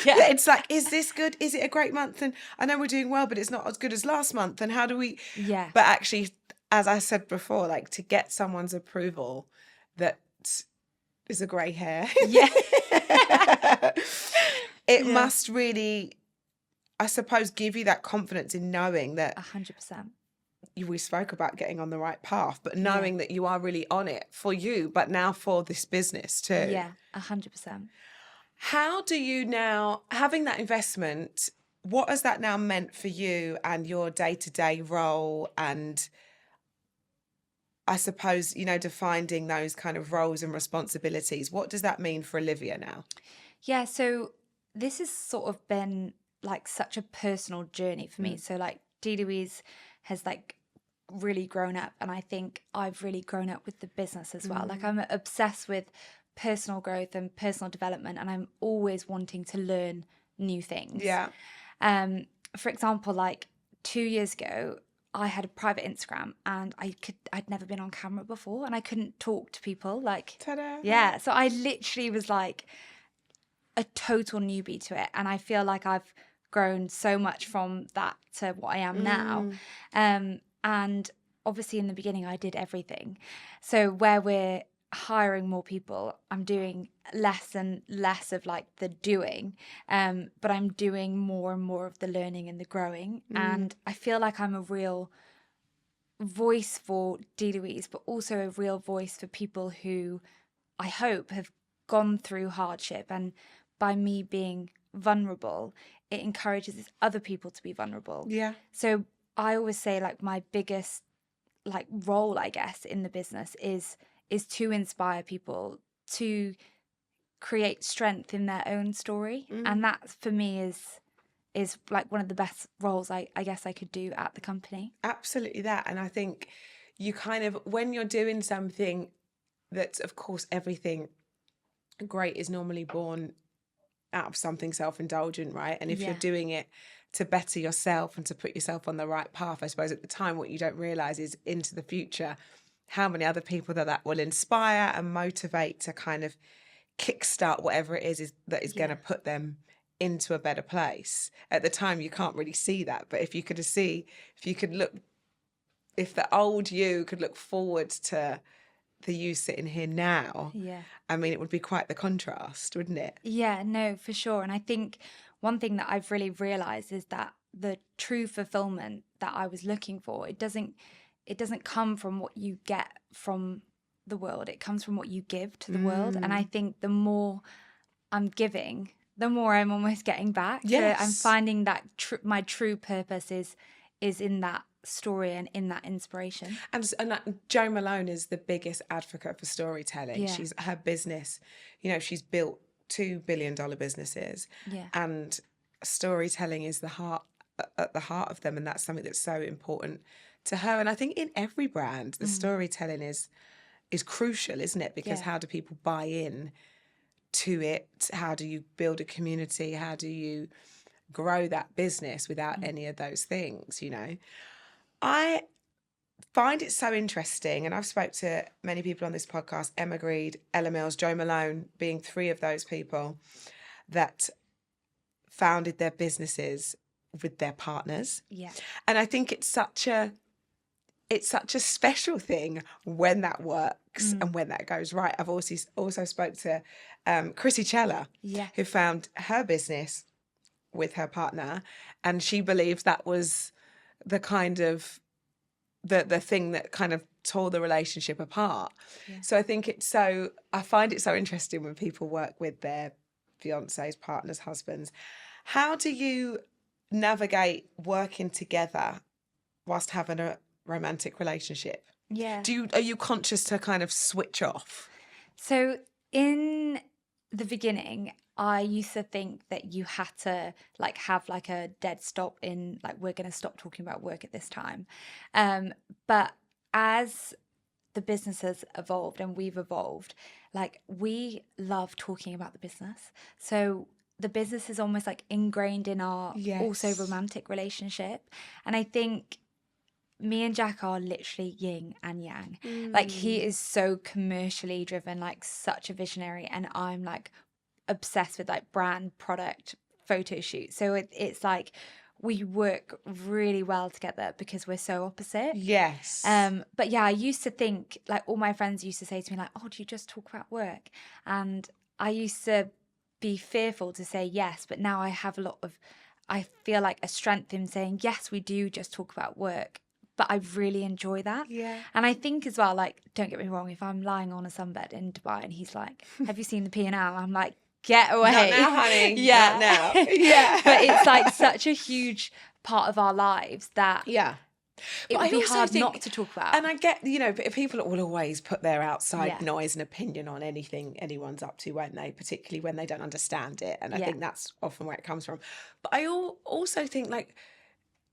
Yeah. It's like, is this good? Is it a great month? And I know we're doing well, but it's not as good as last month. And how do we? Yeah. But actually, as I said before, like to get someone's approval that is a grey hair. Yeah. It must really, I suppose, give you that confidence in knowing that 100%. We spoke about getting on the right path, but knowing that you are really on it for you, but now for this business too. Yeah, 100%. How do you now, having that investment, what has that now meant for you and your day-to-day role, and I suppose, you know, defining those kind of roles and responsibilities? What does that mean for Olivia now? Yeah, so this has sort of been like such a personal journey for me. So like D.Louise has like really grown up, and I think I've really grown up with the business as well. Like I'm obsessed with personal growth and personal development, and I'm always wanting to learn new things. Yeah. For example, like 2 years ago, I had a private Instagram and I'd never been on camera before and I couldn't talk to people. Like, ta-da. Yeah. So I literally was like a total newbie to it. And I feel like I've grown so much from that to what I am now. And obviously in the beginning I did everything. So where we're hiring more people, I'm doing less and less of like the doing, but I'm doing more and more of the learning and the growing. And I feel like I'm a real voice for D.Louise, but also a real voice for people who I hope have gone through hardship. And by me being vulnerable, it encourages other people to be vulnerable. Yeah. So I always say like my biggest like role, I guess, in the business is to inspire people to create strength in their own story. And that for me is like one of the best roles I guess I could do at the company. Absolutely that. And I think you kind of, when you're doing something that's, of course, everything great is normally born out of something self-indulgent, right? And if you're doing it to better yourself and to put yourself on the right path, I suppose at the time what you don't realise is into the future how many other people that will inspire and motivate to kind of kickstart whatever it is that is going to put them into a better place. At the time you can't really see that, but if the old you could look forward to the you sitting here now, I mean, it would be quite the contrast, wouldn't it? Yeah, no, for sure. And I think one thing that I've really realized is that the true fulfillment that I was looking for, it doesn't come from what you get from the world. It comes from what you give to the world. And I think the more I'm giving, the more I'm almost getting back. Yes. So I'm finding that my true purpose is in that story and in that inspiration. And Jo Malone is the biggest advocate for storytelling. Yeah. She's her business, she's built $2 billion businesses, and storytelling is at the heart of them, and that's something that's so important to her. And I think in every brand, the storytelling is crucial, isn't it? Because how do people buy in to it? How do you build a community? How do you grow that business without any of those things? I find it so interesting, and I've spoke to many people on this podcast, Emma Grede, Ella Mills, Jo Malone being three of those people that founded their businesses with their partners. Yeah. And I think it's such a special thing when that works and when that goes right. I've also spoke to Chrissy Chella, who found her business with her partner, and she believes that was the kind of the thing that kind of tore the relationship apart. So I find it so interesting when people work with their fiancés, partners, husbands. How do you navigate working together whilst having a romantic relationship? Are you conscious to kind of switch off? So in the beginning, I used to think that you had to like have like a dead stop in like, we're going to stop talking about work at this time. But as the business has evolved and we've evolved, like we love talking about the business. So the business is almost like ingrained in our also romantic relationship. And I think me and Jack are literally yin and yang. Like he is so commercially driven, like such a visionary, and I'm like obsessed with like brand, product, photo shoot. So it's like we work really well together because we're so opposite. Yes. But yeah, I used to think, like all my friends used to say to me like, oh, do you just talk about work? And I used to be fearful to say yes, but now I have I feel like a strength in saying, yes, we do just talk about work. But I really enjoy that. Yeah. And I think as well, like, don't get me wrong, if I'm lying on a sunbed in Dubai and he's like, have you seen the P&L? I'm like, get away. Not now, honey. Yeah. Not now. Yeah. But it's like such a huge part of our lives that it would be hard not to talk about. And I get, people will always put their outside noise and opinion on anything anyone's up to, won't they? Particularly when they don't understand it. And I think that's often where it comes from. But I also think, like,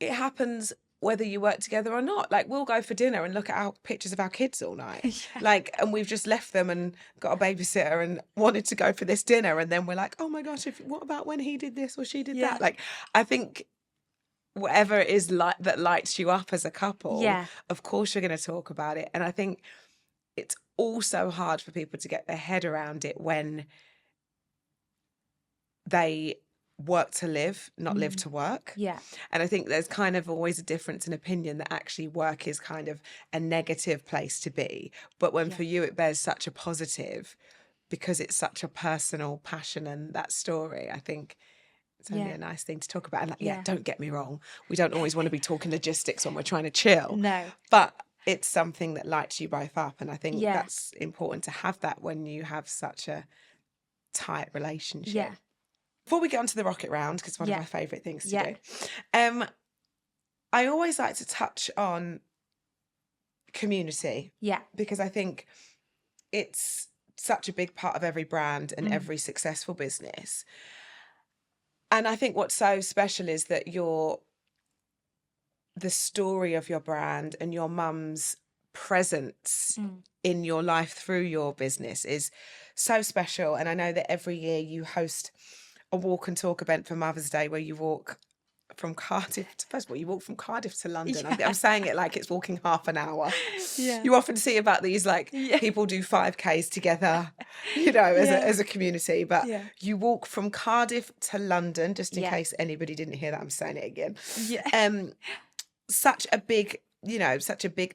it happens whether you work together or not. Like, we'll go for dinner and look at our pictures of our kids all night. Like, and we've just left them and got a babysitter and wanted to go for this dinner. And then we're like, oh my gosh, what about when he did this or she did that? Like, I think whatever it is like that lights you up as a couple, Yeah. of course you're going to talk about it. And I think it's also hard for people to get their head around it when they work to live, not live to work. Yeah. And I think there's kind of always a difference in opinion that actually work is kind of a negative place to be. But when for you it bears such a positive because it's such a personal passion and that story, I think it's only a nice thing to talk about. And like, don't get me wrong, we don't always want to be talking logistics when we're trying to chill. No. But it's something that lights you both up. And I think that's important to have that when you have such a tight relationship. Yeah. Before we get onto the rocket round, because it's one of my favourite things to do, I always like to touch on community. Yeah. Because I think it's such a big part of every brand and every successful business. And I think what's so special is that the story of your brand and your mum's presence in your life through your business is so special. And I know that every year you host a walk and talk event for Mother's Day where you walk from Cardiff to, first of all, you walk from Cardiff to London. Yeah. I'm saying it like it's walking half an hour. Yeah. You often see about these people do 5Ks together, as a community, but you walk from Cardiff to London, just in case anybody didn't hear that, I'm saying it again. Yeah. Such a big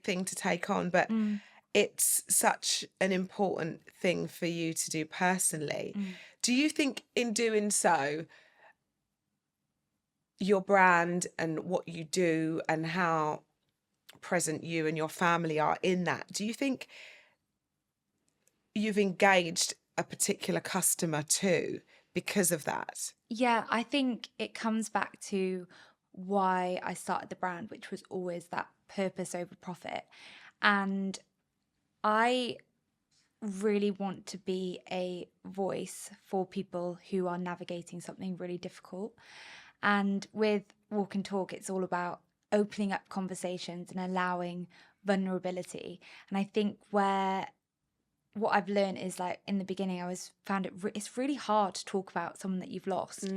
thing to take on, but it's such an important thing for you to do personally. Do you think in doing so, your brand and what you do and how present you and your family are in that, do you think you've engaged a particular customer too because of that? Yeah, I think it comes back to why I started the brand, which was always that purpose over profit. And I really want to be a voice for people who are navigating something really difficult. And with Walk and Talk, it's all about opening up conversations and allowing vulnerability. And I think what I've learned is, like, in the beginning, it's really hard to talk about someone that you've lost.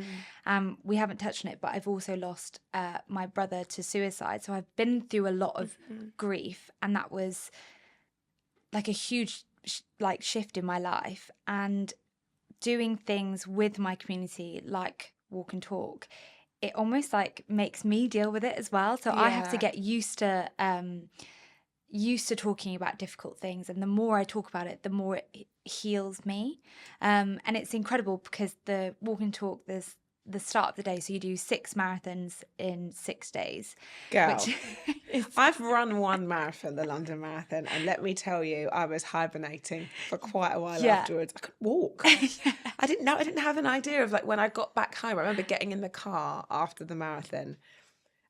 We haven't touched on it, but I've also lost my brother to suicide. So I've been through a lot of grief, and that was like a huge shift in my life. And doing things with my community like Walk and Talk, it almost makes me deal with it as well. So I have to get used to talking about difficult things, and the more I talk about it, the more it heals me. And it's incredible because the Walk and Talk, there's the start of the day, so you do 6 marathons in 6 days. Girl, I've run one marathon, the London Marathon, and let me tell you, I was hibernating for quite a while afterwards. I couldn't walk. I didn't have an idea of, when I got back home. I remember getting in the car after the marathon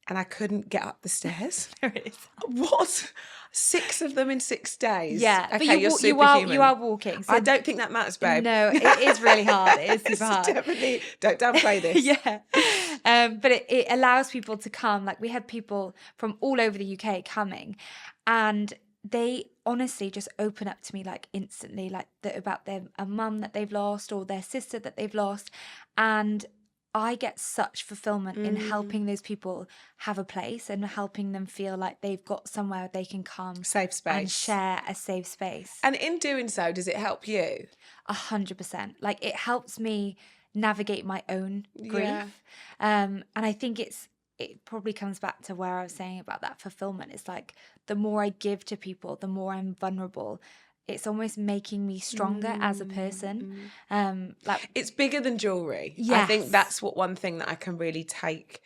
and I couldn't get up the stairs. There it is. What? 6 of them in 6 days? Yeah, okay, but you're superhuman. you are walking. So I don't think that matters, babe. No, it is really hard. It is super hard. Definitely, don't downplay this. But it allows people to come. We had people from all over the UK coming, and they honestly just open up to me instantly, about a mum that they've lost or their sister that they've lost, and I get such fulfillment in helping those people have a place and helping them feel like they've got somewhere they can come, safe space, and share a safe space. And in doing so, does it help you? 100%. It helps me navigate my own grief. And I think it probably comes back to where I was saying about that fulfillment. It's the more I give to people, the more I'm vulnerable. It's almost making me stronger as a person. It's bigger than jewellery. Yes. I think that's one thing that I can really take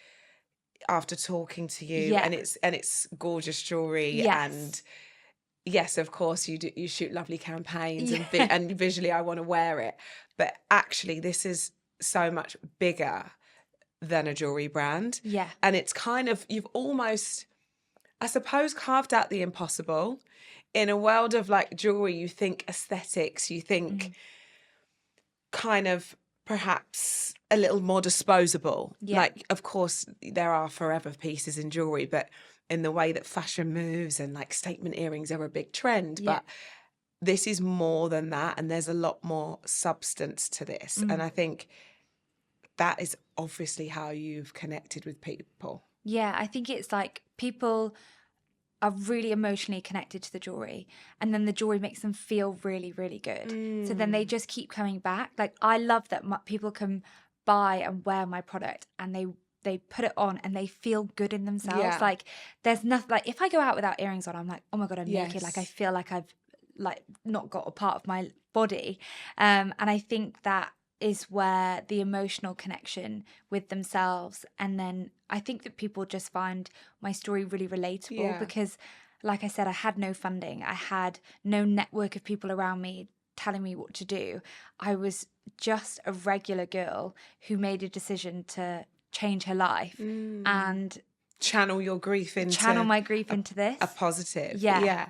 after talking to you. And it's gorgeous jewellery. And yes, of course you shoot lovely campaigns and visually I want to wear it. But actually this is so much bigger than a jewellery brand. Yeah. And it's kind of, you've almost, I suppose, carved out the impossible. In a world of jewellery, you think aesthetics, you think kind of perhaps a little more disposable. Yeah. Of course, there are forever pieces in jewellery, but in the way that fashion moves and statement earrings are a big trend. Yeah. But this is more than that, and there's a lot more substance to this. And I think that is obviously how you've connected with people. Yeah, I think it's like people are really emotionally connected to the jewelry, and then the jewelry makes them feel really, really good. So then they just keep coming back. Like, I love that people can buy and wear my product, and they put it on and they feel good in themselves. Yeah. Like, there's nothing, like, if I go out without earrings on, I'm like, oh my God, I'm naked. Like, I feel like I've like not got a part of my body. And I think that is where the emotional connection with themselves, and then I think that people just find my story really relatable because, like I said, I had no funding, I had no network of people around me telling me what to do. I was just a regular girl who made a decision to change her life and channel my grief into this, a positive. Yeah.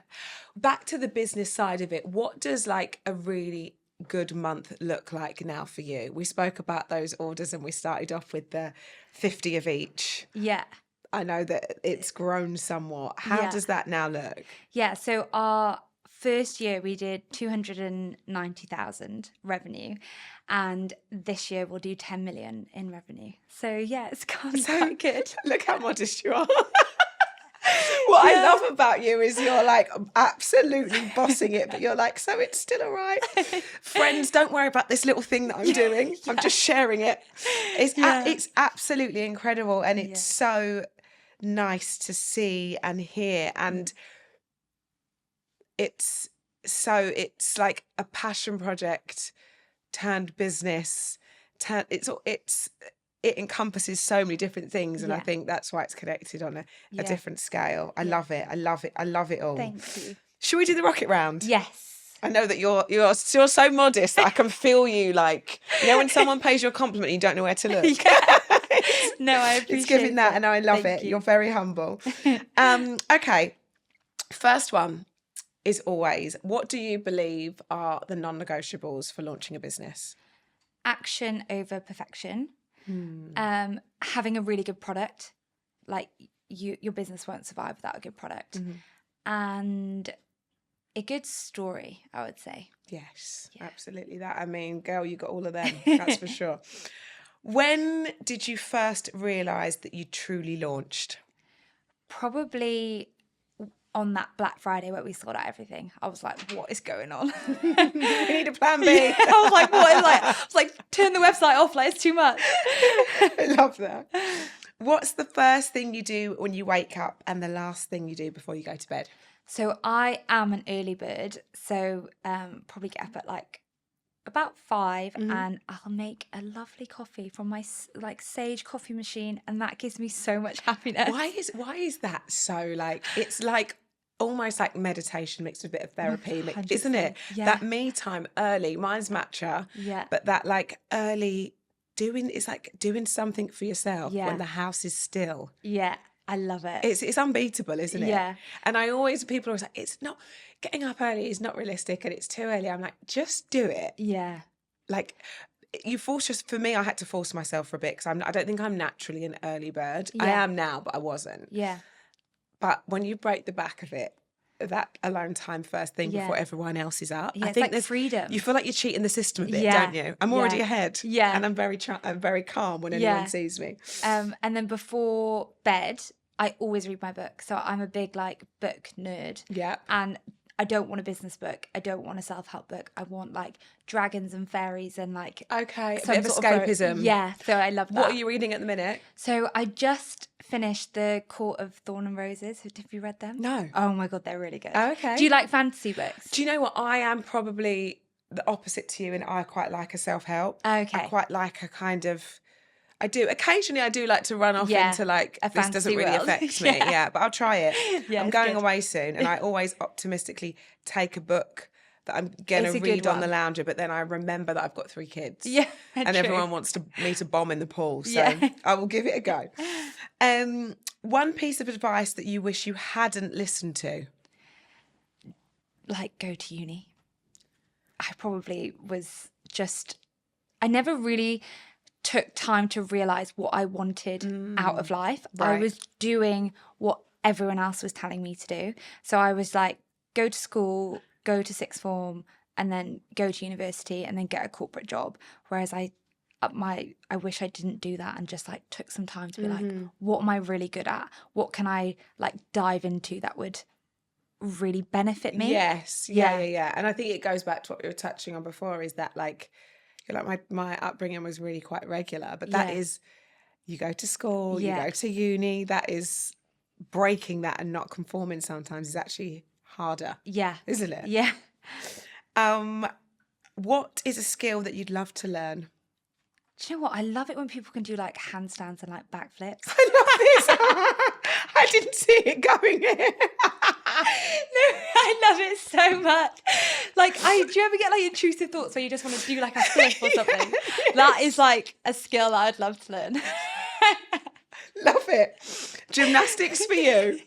Back to the business side of it, what does like a really good month look like now for you? We spoke about those orders and we started off with the 50 of each. Yeah. I know that it's grown somewhat. How does that now look? Yeah, so our first year we did 290,000 revenue, and this year we'll do 10 million in revenue. So yeah, it's gone quite good. Look how modest you are. What I love about you is you're like absolutely bossing it, but you're like, so it's still all right. Friends, don't worry about this little thing that I'm doing. I'm just sharing it. It's absolutely incredible, and it's so nice to see and hear, and it's like a passion project turned business. It encompasses so many different things, and I think that's why it's connected on a different scale. I love it. I love it. I love it all. Thank you. Should we do the rocket round? Yes. I know that you're still so modest that I can feel you, like, you know when someone pays you a compliment and you don't know where to look. No, I appreciate it's giving that, and I love Thank it. you. You're very humble. Okay. First one is always, what do you believe are the non-negotiables for launching a business? Action over perfection. Having a really good product, like your business won't survive without a good product, and a good story, I would say. Yes, absolutely that. I mean, girl, you got all of them, that's for sure. When did you first realise that you truly launched? Probably on that Black Friday where we sold out everything. I was like, what is going on? We need a plan B. Yeah, I was like, what? I was like, turn the website off, like it's too much. I love that. What's the first thing you do when you wake up and the last thing you do before you go to bed? So I am an early bird, so probably get up at like about 5 and I'll make a lovely coffee from my like Sage coffee machine, and that gives me so much happiness. Why is that so, like, it's like almost like meditation mixed with a bit of therapy, isn't it? Yeah. That me time early, mine's matcha, but that like early doing, it's like doing something for yourself when the house is still. Yeah, I love it. It's unbeatable, isn't it? Yeah. And people are always like, it's not, getting up early is not realistic and it's too early. I'm like, just do it. Yeah. Like, for me, I had to force myself for a bit because I don't think I'm naturally an early bird. I am now, but I wasn't. Yeah. But when you break the back of it, that alone time first thing before everyone else is up, yeah, I think like there's freedom. You feel like you're cheating the system a bit, don't you? I'm already ahead. Yeah. And I'm very calm when anyone sees me. And then before bed, I always read my book. So I'm a big like book nerd. Yeah. And I don't want a business book. I don't want a self-help book. I want like dragons and fairies and like a bit of escapism. Yeah, so I love that. What are you reading at the minute? So I just finished The Court of Thorn and Roses. Have you read them? No. Oh my God, they're really good. Oh, okay. Do you like fantasy books? Do you know what? I am probably the opposite to you, and I quite like a self-help. Okay. I quite like a kind of... Occasionally I do like to run off into like, this doesn't really affect me. Yeah, but I'll try it. I'm going away soon, and I always optimistically take a book that I'm going to read on the lounger, but then I remember that I've got 3 kids. Yeah, and true. Everyone wants me to bomb in the pool, so I will give it a go. One piece of advice that you wish you hadn't listened to? Like, go to uni. I probably was just... I never really took time to realise what I wanted out of life. Right. I was doing what everyone else was telling me to do. So I was like, go to school, go to sixth form, and then go to university and then get a corporate job. Whereas I I wish I didn't do that and just like took some time to be like, what am I really good at? What can I like dive into that would really benefit me? Yes. Yeah. And I think it goes back to what we were touching on before, is that like, you're like my upbringing was really quite regular, but that is, you go to school, you go to uni, that is breaking that and not conforming sometimes is actually harder. Yeah. Isn't it? Yeah. What is a skill that you'd love to learn? Do you know what? I love it when people can do like handstands and like backflips. I love this. I didn't see it going here. No, I love it so much. Like, do you ever get like intrusive thoughts where you just want to do like a flip or something? Yes. That is like a skill that I'd love to learn. Love it. Gymnastics for you.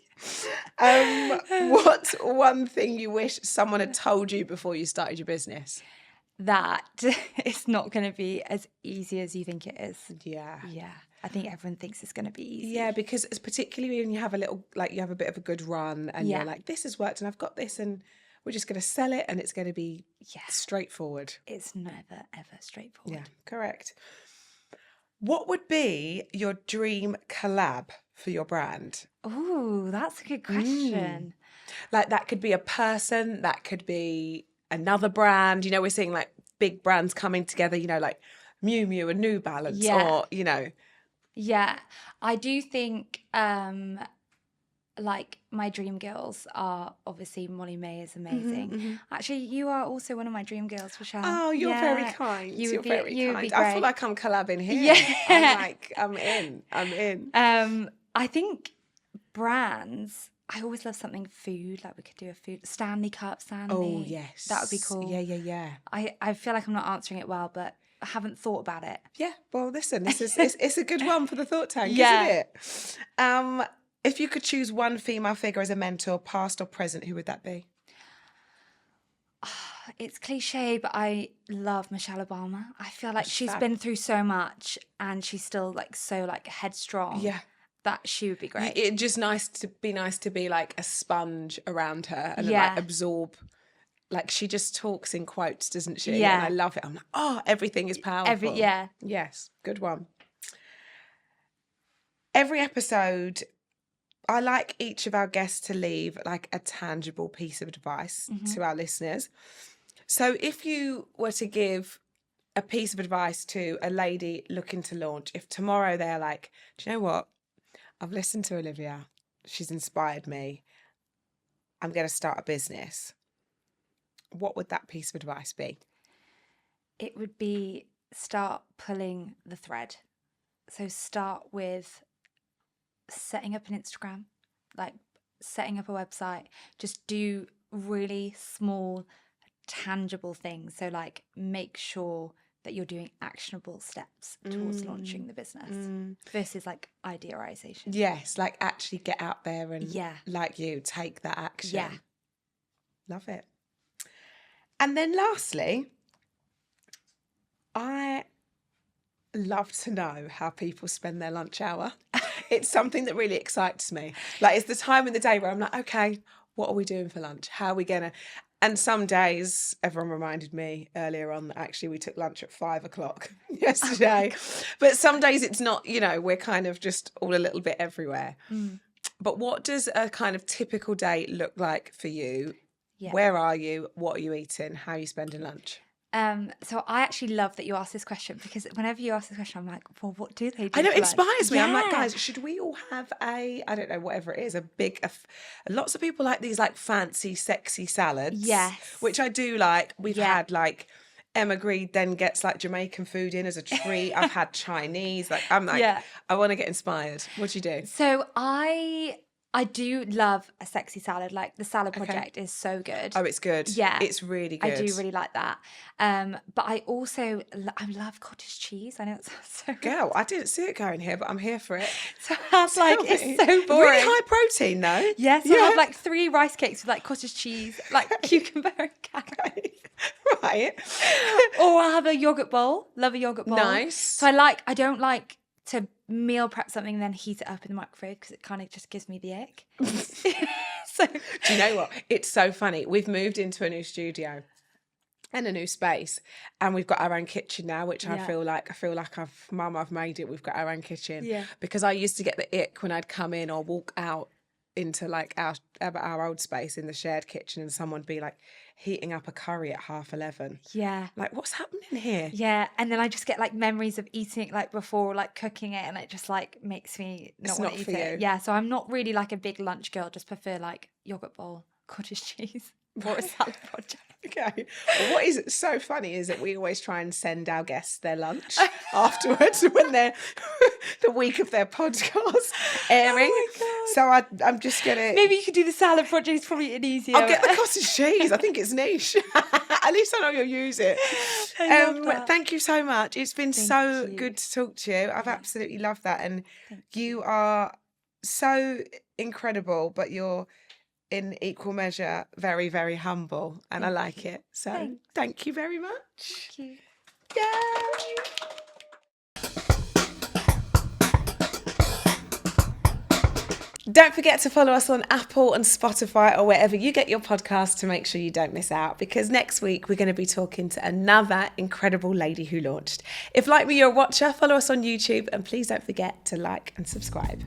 What's one thing you wish someone had told you before you started your business? That it's not going to be as easy as you think it is. Yeah. I think everyone thinks it's going to be easy. Yeah, because it's particularly when you have a bit of a good run and you're like, this has worked and I've got this and we're just going to sell it and it's going to be straightforward. It's never, ever straightforward. Yeah, correct. What would be your dream collab for your brand? Oh, that's a good question. Like that could be a person, that could be another brand. You know, we're seeing like big brands coming together, you know, like Miu Miu and New Balance or, you know. Yeah, I do think like my dream girls are obviously Molly May is amazing. Actually, you are also one of my dream girls, Rochelle. Oh, you're very kind. You're very kind. I feel like I'm collabing here. Yeah. I'm in. I think brands, I always love something food, like we could do a food, Stanley Cup, Stanley. Oh, yes. That would be cool. Yeah. I feel like I'm not answering it well, but I haven't thought about it. Yeah, well, listen, it's a good one for the thought tank, isn't it? If you could choose one female figure as a mentor, past or present, who would that be? It's cliche, but I love Michelle Obama. I feel like she's been through so much and she's still like so like headstrong. Yeah. That she would be great. It's just nice to be like a sponge around her and like absorb. Like she just talks in quotes, doesn't she? Yeah. And I love it. I'm like, oh, everything is powerful. Yes, good one. Every episode, I like each of our guests to leave like a tangible piece of advice to our listeners. So if you were to give a piece of advice to a lady looking to launch, if tomorrow they're like, do you know what? I've listened to Olivia. She's inspired me. I'm going to start a business. What would that piece of advice be? It would be start pulling the thread. So start with setting up an Instagram, like setting up a website. Just do really small, tangible things. So like make sure that you're doing actionable steps towards launching the business versus like idealization. Yes, like actually get out there and like you, take that action. Yeah. Love it. And then lastly, I love to know how people spend their lunch hour. It's something that really excites me. Like it's the time in the day where I'm like, okay, what are we doing for lunch? How are we going to... And some days, everyone reminded me earlier on that actually we took lunch at 5:00 yesterday. But some days it's not, you know, we're kind of just all a little bit everywhere. But what does a kind of typical day look like for you? Yeah. Where are you? What are you eating? How are you spending lunch? So I actually love that you asked this question because whenever you ask this question, I'm like, well, what do they do? I know, it inspires me. I'm like, guys, should we all have I don't know, whatever it is, lots of people like these like fancy, sexy salads. Yes. Which I do like. We've had like Emma Greed then gets like Jamaican food in as a treat. I've had Chinese. Like I'm like, I want to get inspired. What do you do? So I do love a sexy salad. like the salad project is so good. Oh, it's good. Yeah. It's really good. I do really like that. But I also, I love cottage cheese. I know it sounds so Girl, I didn't see it going here, but I'm here for it. So I have like, it's so boring. Really high protein though. Yes, I have like 3 rice cakes with like cottage cheese, like cucumber and carrot. Right. Or I'll have a yogurt bowl. Love a yogurt bowl. Nice. So I don't like to meal prep something and then heat it up in the microwave because it kind of just gives me the ick. So do you know what? It's so funny. We've moved into a new studio and a new space, and we've got our own kitchen now, which I feel like I've made it. We've got our own kitchen, because I used to get the ick when I'd come in or walk out into like our old space in the shared kitchen, and someone would be like heating up a curry at 11:30. Yeah, like, what's happening here? Yeah, and then I just get like memories of eating it like before, like cooking it, and it just like makes me not want to eat it. Yeah, so I'm not really like a big lunch girl. Just prefer like yogurt bowl, cottage cheese, or a salad project. Okay. Well, what is so funny is that we always try and send our guests their lunch afterwards when they're the week of their podcast airing. Oh so I'm just gonna. Maybe you could do the salad project. It's probably easier. I'll get the cottage cheese. I think it's niche. At least I know you'll use it. I love that. Thank you so much. It's been so good to talk to you. I've absolutely loved that, and you are so incredible. But you're in equal measure very, very humble, and I like it. So thank you very much. Thank you. Yay! Don't forget to follow us on Apple and Spotify or wherever you get your podcasts to make sure you don't miss out, because next week we're going to be talking to another incredible lady who launched. If, like me, you're a watcher, follow us on YouTube, and please don't forget to like and subscribe.